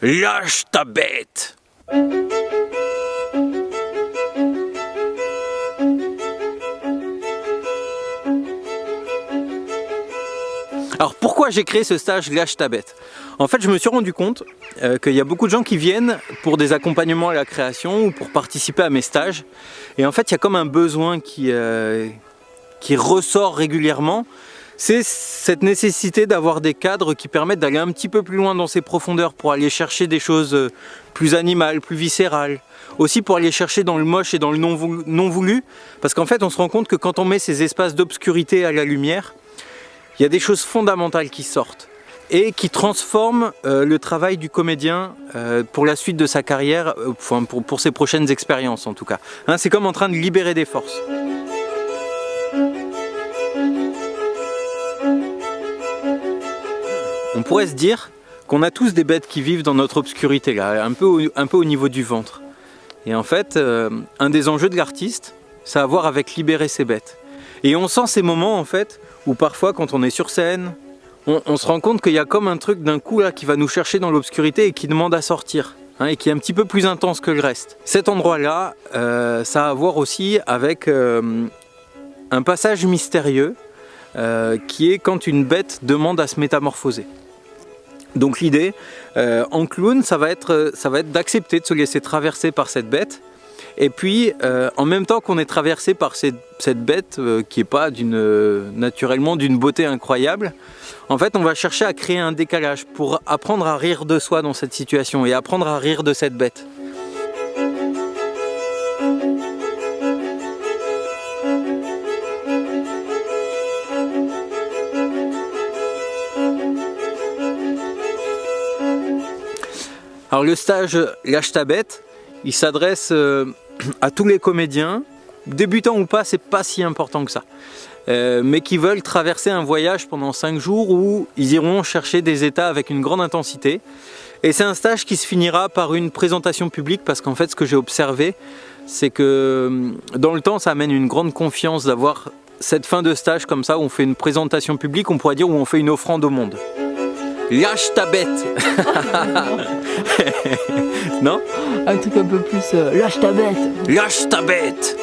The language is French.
Lâche ta bête! Alors pourquoi j'ai créé ce stage Lâche ta bête? En fait, je me suis rendu compte qu'il y a beaucoup de gens qui viennent pour des accompagnements à la création ou pour participer à mes stages. Et en fait, il y a comme un besoin qui ressort régulièrement. C'est cette nécessité d'avoir des cadres qui permettent d'aller un petit peu plus loin dans ces profondeurs pour aller chercher des choses plus animales, plus viscérales. Aussi pour aller chercher dans le moche et dans le non voulu. Parce qu'en fait, on se rend compte que quand on met ces espaces d'obscurité à la lumière, il y a des choses fondamentales qui sortent et qui transforment le travail du comédien pour la suite de sa carrière, pour ses prochaines expériences en tout cas. Hein, c'est comme en train de libérer des forces. On pourrait se dire qu'on a tous des bêtes qui vivent dans notre obscurité, là, un peu au niveau du ventre. Et en fait, un des enjeux de l'artiste, ça a à voir avec libérer ses bêtes. Et on sent ces moments en fait où parfois quand on est sur scène, on se rend compte qu'il y a comme un truc d'un coup là qui va nous chercher dans l'obscurité et qui demande à sortir, hein, et qui est un petit peu plus intense que le reste. Cet endroit-là, ça a à voir aussi avec un passage mystérieux qui est quand une bête demande à se métamorphoser. Donc l'idée en clown, ça va être d'accepter de se laisser traverser par cette bête. Et puis, en même temps qu'on est traversé par cette bête qui n'est pas naturellement d'une beauté incroyable, en fait, on va chercher à créer un décalage pour apprendre à rire de soi dans cette situation et apprendre à rire de cette bête. Alors le stage Lâche ta bête, il s'adresse à tous les comédiens, débutants ou pas, c'est pas si important que ça, mais qui veulent traverser un voyage pendant 5 jours où ils iront chercher des états avec une grande intensité. Et c'est un stage qui se finira par une présentation publique parce qu'en fait ce que j'ai observé, c'est que dans le temps ça amène une grande confiance d'avoir cette fin de stage comme ça où on fait une présentation publique, on pourrait dire où on fait une offrande au monde. Lâche ta bête. Non? Un truc un peu plus lâche ta bête. Lâche ta bête.